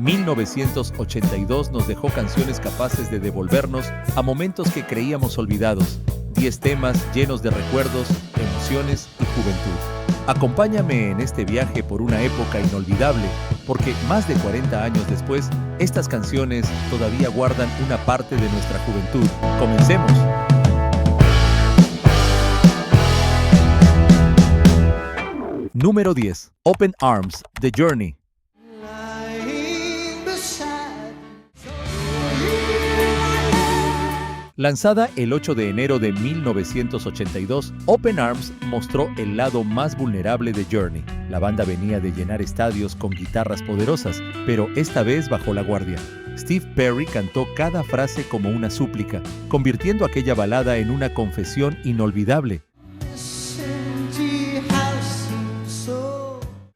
1982 nos dejó canciones capaces de devolvernos a momentos que creíamos olvidados. 10 temas llenos de recuerdos, emociones y juventud. Acompáñame en este viaje por una época inolvidable, porque más de 40 años después, estas canciones todavía guardan una parte de nuestra juventud. ¡Comencemos! Número 10. Open Arms, The Journey. Lanzada el 8 de enero de 1982, Open Arms mostró el lado más vulnerable de Journey. La banda venía de llenar estadios con guitarras poderosas, pero esta vez bajó la guardia. Steve Perry cantó cada frase como una súplica, convirtiendo aquella balada en una confesión inolvidable.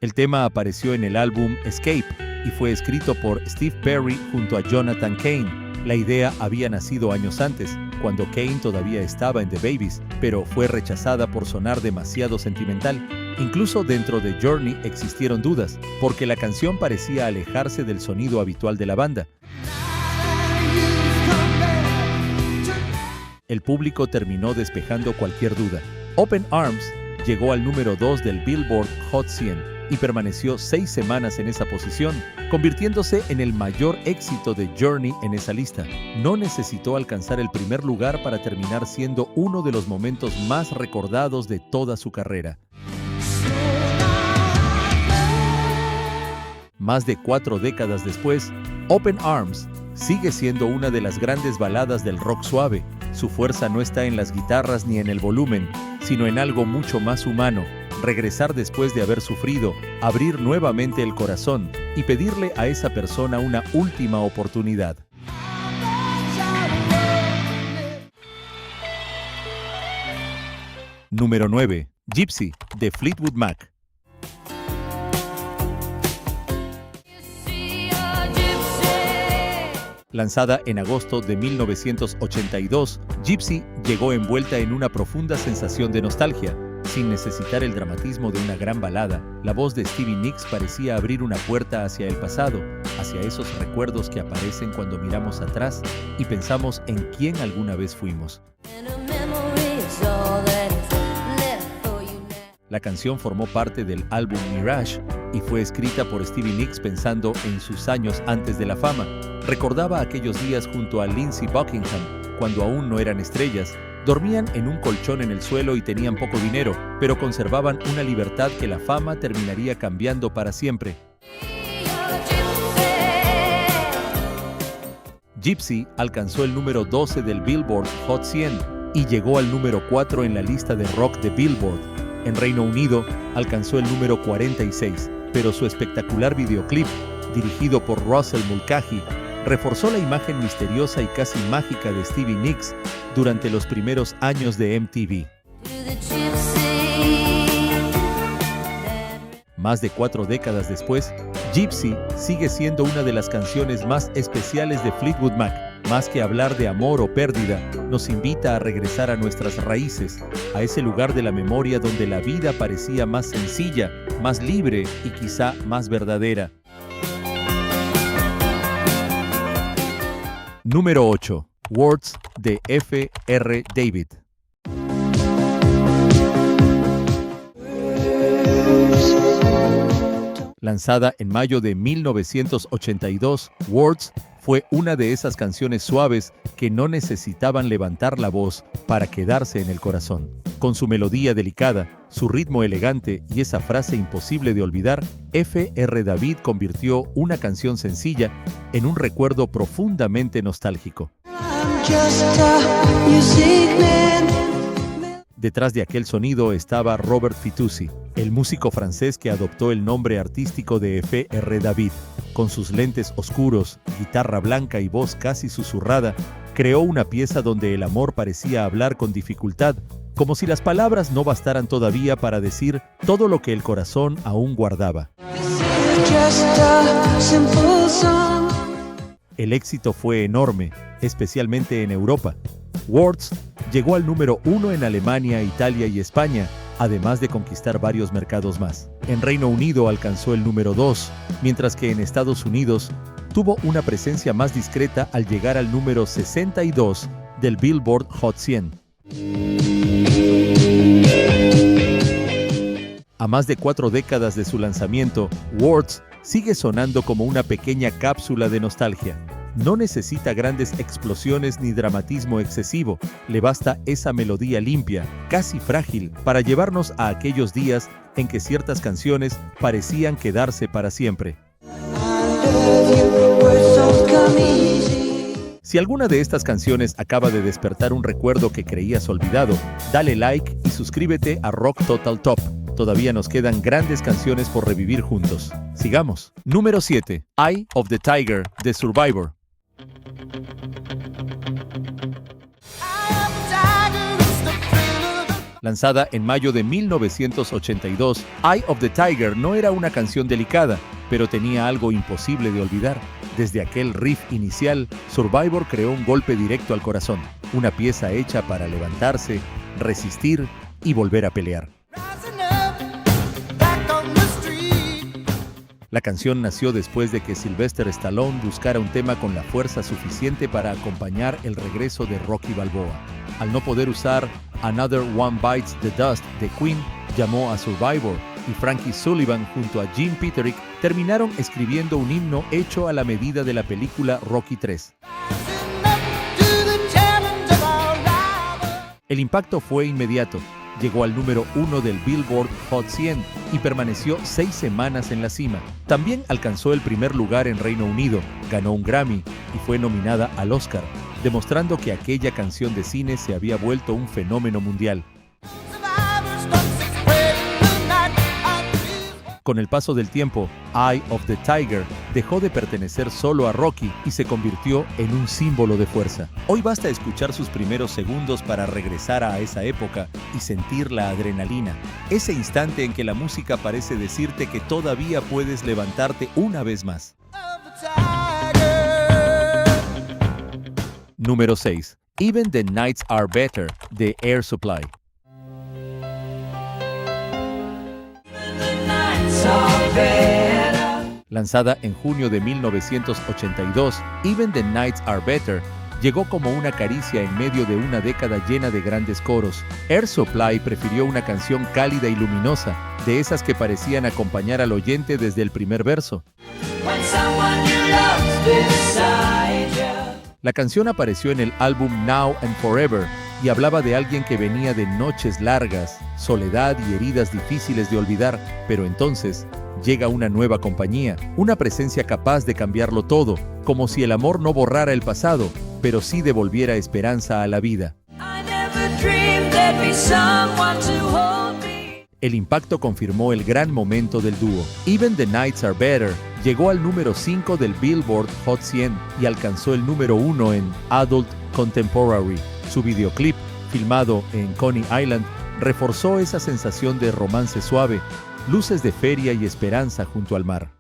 El tema apareció en el álbum Escape y fue escrito por Steve Perry junto a Jonathan Cain. La idea había nacido años antes, cuando Cain todavía estaba en The Babies, pero fue rechazada por sonar demasiado sentimental. Incluso dentro de Journey existieron dudas, porque la canción parecía alejarse del sonido habitual de la banda. El público terminó despejando cualquier duda. Open Arms llegó al número 2 del Billboard Hot 100 y permaneció 6 semanas en esa posición, convirtiéndose en el mayor éxito de Journey en esa lista. No necesitó alcanzar el primer lugar para terminar siendo uno de los momentos más recordados de toda su carrera. Más de 4 décadas después, Open Arms sigue siendo una de las grandes baladas del rock suave. Su fuerza no está en las guitarras ni en el volumen, sino en algo mucho más humano. Regresar después de haber sufrido, abrir nuevamente el corazón y pedirle a esa persona una última oportunidad. Número 9. Gypsy, de Fleetwood Mac. Lanzada en agosto de 1982, Gypsy llegó envuelta en una profunda sensación de nostalgia. Sin necesitar el dramatismo de una gran balada, la voz de Stevie Nicks parecía abrir una puerta hacia el pasado, hacia esos recuerdos que aparecen cuando miramos atrás y pensamos en quién alguna vez fuimos. La canción formó parte del álbum Mirage y fue escrita por Stevie Nicks pensando en sus años antes de la fama. Recordaba aquellos días junto a Lindsey Buckingham, cuando aún no eran estrellas. Dormían en un colchón en el suelo y tenían poco dinero, pero conservaban una libertad que la fama terminaría cambiando para siempre. Gypsy alcanzó el número 12 del Billboard Hot 100 y llegó al número 4 en la lista de rock de Billboard. En Reino Unido alcanzó el número 46, pero su espectacular videoclip, dirigido por Russell Mulcahy, reforzó la imagen misteriosa y casi mágica de Stevie Nicks durante los primeros años de MTV. Más de 4 décadas después, Gypsy sigue siendo una de las canciones más especiales de Fleetwood Mac. Más que hablar de amor o pérdida, nos invita a regresar a nuestras raíces, a ese lugar de la memoria donde la vida parecía más sencilla, más libre y quizá más verdadera. Número 8. Words, de F.R. David. Lanzada en mayo de 1982, Words fue una de esas canciones suaves que no necesitaban levantar la voz para quedarse en el corazón. Con su melodía delicada, su ritmo elegante y esa frase imposible de olvidar, F.R. David convirtió una canción sencilla en un recuerdo profundamente nostálgico. Detrás de aquel sonido estaba Robert Fitoussi, el músico francés que adoptó el nombre artístico de F.R. David. Con sus lentes oscuros, guitarra blanca y voz casi susurrada, creó una pieza donde el amor parecía hablar con dificultad, como si las palabras no bastaran todavía para decir todo lo que el corazón aún guardaba. El éxito fue enorme, especialmente en Europa. Words llegó al número 1 en Alemania, Italia y España, además de conquistar varios mercados más. En Reino Unido alcanzó el número 2, mientras que en Estados Unidos tuvo una presencia más discreta al llegar al número 62 del Billboard Hot 100. A más de 4 décadas de su lanzamiento, Words sigue sonando como una pequeña cápsula de nostalgia. No necesita grandes explosiones ni dramatismo excesivo, le basta esa melodía limpia, casi frágil, para llevarnos a aquellos días en que ciertas canciones parecían quedarse para siempre. Si alguna de estas canciones acaba de despertar un recuerdo que creías olvidado, dale like y suscríbete a Rock Total Top. Todavía nos quedan grandes canciones por revivir juntos. Sigamos. Número 7. Eye of the Tiger, de Survivor. Lanzada en mayo de 1982, Eye of the Tiger no era una canción delicada, pero tenía algo imposible de olvidar. Desde aquel riff inicial, Survivor creó un golpe directo al corazón, una pieza hecha para levantarse, resistir y volver a pelear. La canción nació después de que Sylvester Stallone buscara un tema con la fuerza suficiente para acompañar el regreso de Rocky Balboa. Al no poder usar Another One Bites the Dust de Queen, llamó a Survivor y Frankie Sullivan junto a Jim Peterick terminaron escribiendo un himno hecho a la medida de la película Rocky III. El impacto fue inmediato. Llegó al número 1 del Billboard Hot 100 y permaneció 6 semanas en la cima. También alcanzó el primer lugar en Reino Unido, ganó un Grammy y fue nominada al Oscar, demostrando que aquella canción de cine se había vuelto un fenómeno mundial. Con el paso del tiempo, Eye of the Tiger dejó de pertenecer solo a Rocky y se convirtió en un símbolo de fuerza. Hoy basta escuchar sus primeros segundos para regresar a esa época y sentir la adrenalina. Ese instante en que la música parece decirte que todavía puedes levantarte una vez más. Número 6. Even the Nights Are Better, de Air Supply. Lanzada en junio de 1982, Even the Nights Are Better llegó como una caricia en medio de una década llena de grandes coros. Air Supply prefirió una canción cálida y luminosa, de esas que parecían acompañar al oyente desde el primer verso. La canción apareció en el álbum Now and Forever y hablaba de alguien que venía de noches largas, soledad y heridas difíciles de olvidar, pero entonces llega una nueva compañía, una presencia capaz de cambiarlo todo, como si el amor no borrara el pasado, pero sí devolviera esperanza a la vida. El impacto confirmó el gran momento del dúo. Even the Nights Are Better llegó al número 5 del Billboard Hot 100 y alcanzó el número 1 en Adult Contemporary. Su videoclip, filmado en Coney Island, reforzó esa sensación de romance suave, luces de feria y esperanza junto al mar.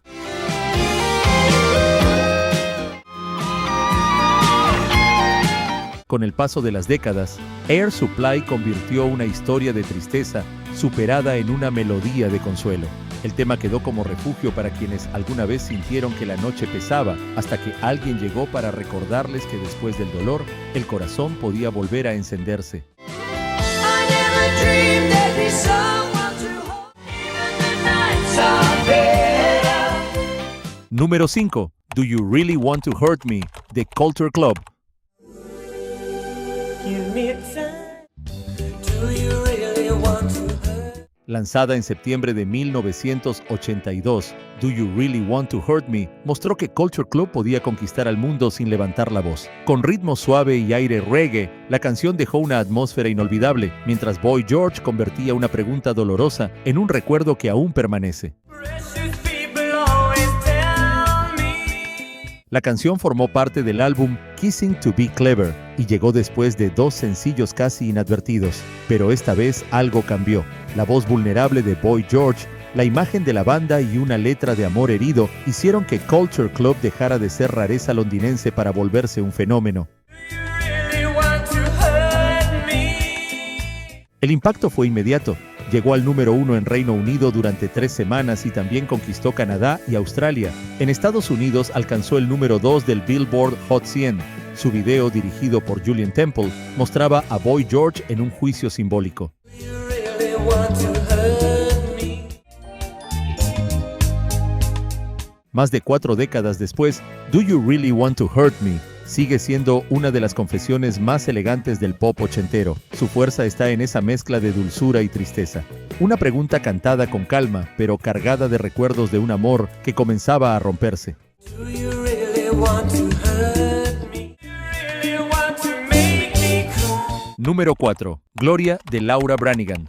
Con el paso de las décadas, Air Supply convirtió una historia de tristeza superada en una melodía de consuelo. El tema quedó como refugio para quienes alguna vez sintieron que la noche pesaba, hasta que alguien llegó para recordarles que después del dolor, el corazón podía volver a encenderse. Número 5. Do You Really Want to Hurt Me, de Culture Club. Lanzada en septiembre de 1982, Do You Really Want to Hurt Me mostró que Culture Club podía conquistar al mundo sin levantar la voz. Con ritmo suave y aire reggae, la canción dejó una atmósfera inolvidable, mientras Boy George convertía una pregunta dolorosa en un recuerdo que aún permanece. La canción formó parte del álbum Kissing to Be Clever y llegó después de 2 sencillos casi inadvertidos. Pero esta vez algo cambió. La voz vulnerable de Boy George, la imagen de la banda y una letra de amor herido hicieron que Culture Club dejara de ser rareza londinense para volverse un fenómeno. El impacto fue inmediato. Llegó al número 1 en Reino Unido durante 3 semanas y también conquistó Canadá y Australia. En Estados Unidos alcanzó el número 2 del Billboard Hot 100. Su video, dirigido por Julien Temple, mostraba a Boy George en un juicio simbólico. Más de 4 décadas después, Do You Really Want to Hurt Me sigue siendo una de las confesiones más elegantes del pop ochentero. Su fuerza está en esa mezcla de dulzura y tristeza. Una pregunta cantada con calma, pero cargada de recuerdos de un amor que comenzaba a romperse. Do you really want to hurt me? Do you really want to make me cry? Número 4. Gloria, de Laura Branigan.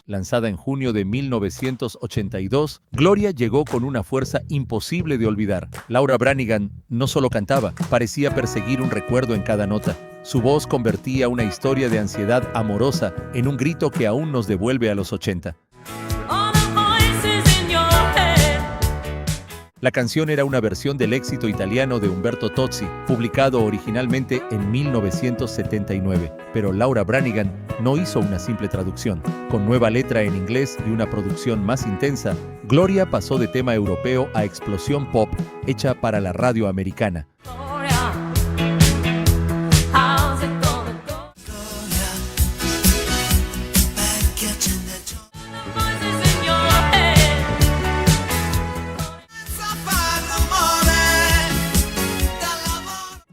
Lanzada en junio de 1982, Gloria llegó con una fuerza imposible de olvidar. Laura Branigan no solo cantaba, parecía perseguir un recuerdo en cada nota. Su voz convertía una historia de ansiedad amorosa en un grito que aún nos devuelve a los 80. La canción era una versión del éxito italiano de Umberto Tozzi, publicado originalmente en 1979. Pero Laura Branigan no hizo una simple traducción. Con nueva letra en inglés y una producción más intensa, Gloria pasó de tema europeo a explosión pop hecha para la radio americana.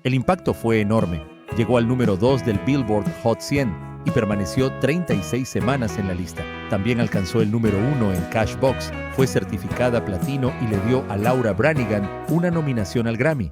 El impacto fue enorme. Llegó al número 2 del Billboard Hot 100 y permaneció 36 semanas en la lista. También alcanzó el número 1 en Cashbox, fue certificada platino y le dio a Laura Branigan una nominación al Grammy.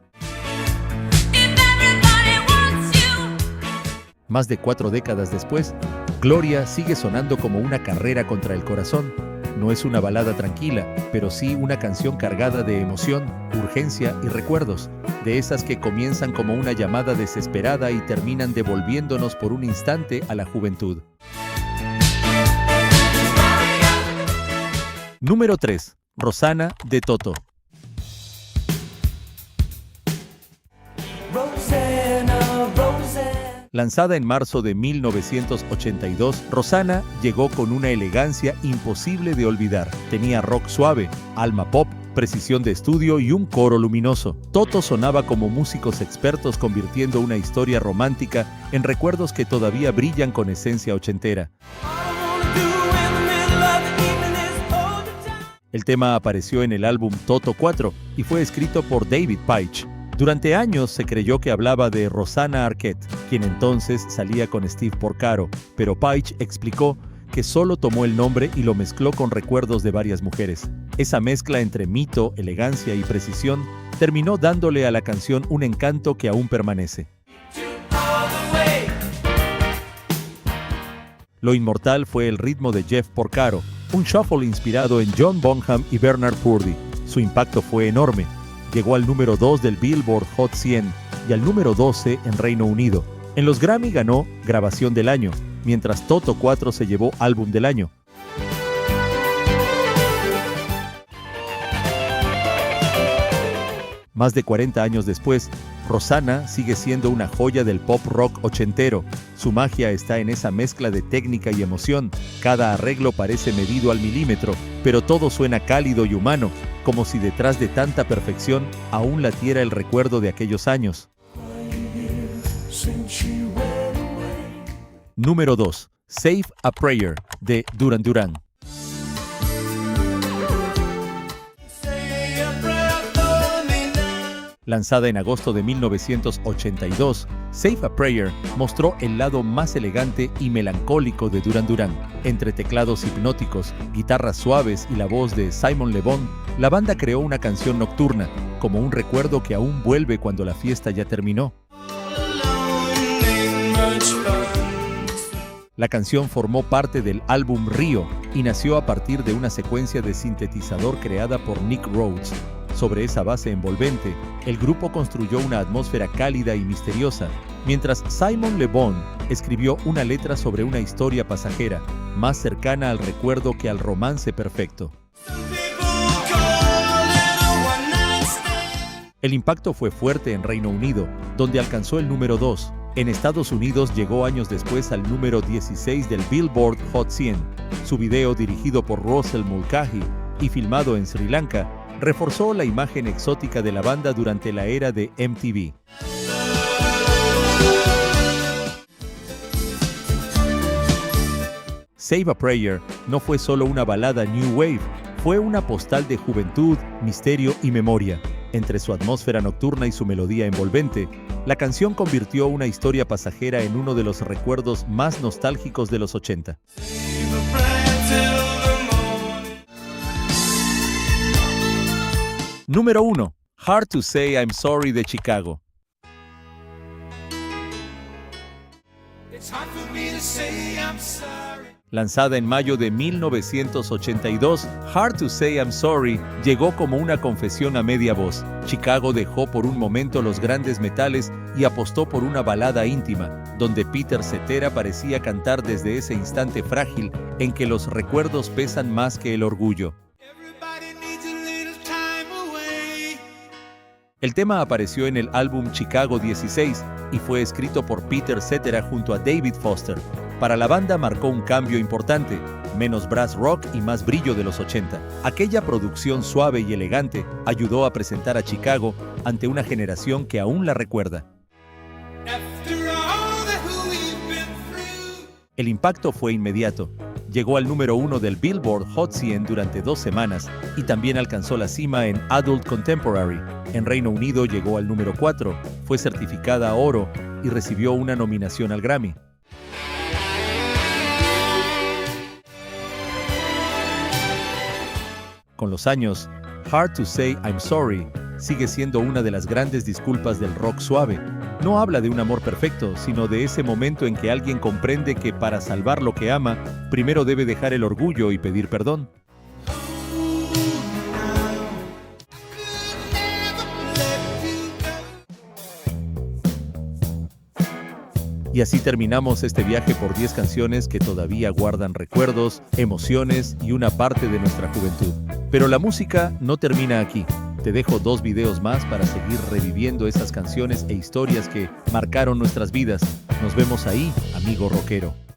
Más de 4 décadas después, Gloria sigue sonando como una carrera contra el corazón. No es una balada tranquila, pero sí una canción cargada de emoción, urgencia y recuerdos, de esas que comienzan como una llamada desesperada y terminan devolviéndonos por un instante a la juventud. Número 3. Rosanna, de Toto. Lanzada en marzo de 1982, Rosanna llegó con una elegancia imposible de olvidar. Tenía rock suave, alma pop, precisión de estudio y un coro luminoso. Toto sonaba como músicos expertos convirtiendo una historia romántica en recuerdos que todavía brillan con esencia ochentera. El tema apareció en el álbum Toto 4 y fue escrito por David Paich. Durante años se creyó que hablaba de Rosanna Arquette, quien entonces salía con Steve Porcaro, pero Paich explicó que solo tomó el nombre y lo mezcló con recuerdos de varias mujeres. Esa mezcla entre mito, elegancia y precisión terminó dándole a la canción un encanto que aún permanece. Lo inmortal fue el ritmo de Jeff Porcaro, un shuffle inspirado en John Bonham y Bernard Purdie. Su impacto fue enorme. Llegó al número 2 del Billboard Hot 100 y al número 12 en Reino Unido. En los Grammy ganó Grabación del Año, mientras Toto 4 se llevó Álbum del Año. Más de 40 años después, Rosanna sigue siendo una joya del pop rock ochentero. Su magia está en esa mezcla de técnica y emoción. Cada arreglo parece medido al milímetro, pero todo suena cálido y humano, como si detrás de tanta perfección aún latiera el recuerdo de aquellos años. Número 2. Save a Prayer, de Duran Duran. Lanzada en agosto de 1982, Save a Prayer mostró el lado más elegante y melancólico de Duran Duran. Entre teclados hipnóticos, guitarras suaves y la voz de Simon Le Bon, la banda creó una canción nocturna, como un recuerdo que aún vuelve cuando la fiesta ya terminó. La canción formó parte del álbum Rio y nació a partir de una secuencia de sintetizador creada por Nick Rhodes. Sobre esa base envolvente, el grupo construyó una atmósfera cálida y misteriosa, mientras Simon Le Bon escribió una letra sobre una historia pasajera, más cercana al recuerdo que al romance perfecto. El impacto fue fuerte en Reino Unido, donde alcanzó el número 2. En Estados Unidos llegó años después al número 16 del Billboard Hot 100. Su video, dirigido por Russell Mulcahy y filmado en Sri Lanka, reforzó la imagen exótica de la banda durante la era de MTV. Save a Prayer no fue solo una balada New Wave, fue una postal de juventud, misterio y memoria. Entre su atmósfera nocturna y su melodía envolvente, la canción convirtió una historia pasajera en uno de los recuerdos más nostálgicos de los 80. Número 1. Hard to Say I'm Sorry de Chicago. Lanzada en mayo de 1982, Hard to Say I'm Sorry llegó como una confesión a media voz. Chicago dejó por un momento los grandes metales y apostó por una balada íntima, donde Peter Cetera parecía cantar desde ese instante frágil en que los recuerdos pesan más que el orgullo. El tema apareció en el álbum Chicago 16 y fue escrito por Peter Cetera junto a David Foster. Para la banda marcó un cambio importante, menos brass rock y más brillo de los 80. Aquella producción suave y elegante ayudó a presentar a Chicago ante una generación que aún la recuerda. El impacto fue inmediato. Llegó al número 1 del Billboard Hot 100 durante 2 semanas y también alcanzó la cima en Adult Contemporary. En Reino Unido llegó al número 4, fue certificada a oro y recibió una nominación al Grammy. Con los años, Hard to Say I'm Sorry sigue siendo una de las grandes disculpas del rock suave. No habla de un amor perfecto, sino de ese momento en que alguien comprende que para salvar lo que ama, primero debe dejar el orgullo y pedir perdón. Y así terminamos este viaje por 10 canciones que todavía guardan recuerdos, emociones y una parte de nuestra juventud. Pero la música no termina aquí. Te dejo 2 videos más para seguir reviviendo esas canciones e historias que marcaron nuestras vidas. Nos vemos ahí, amigo rockero.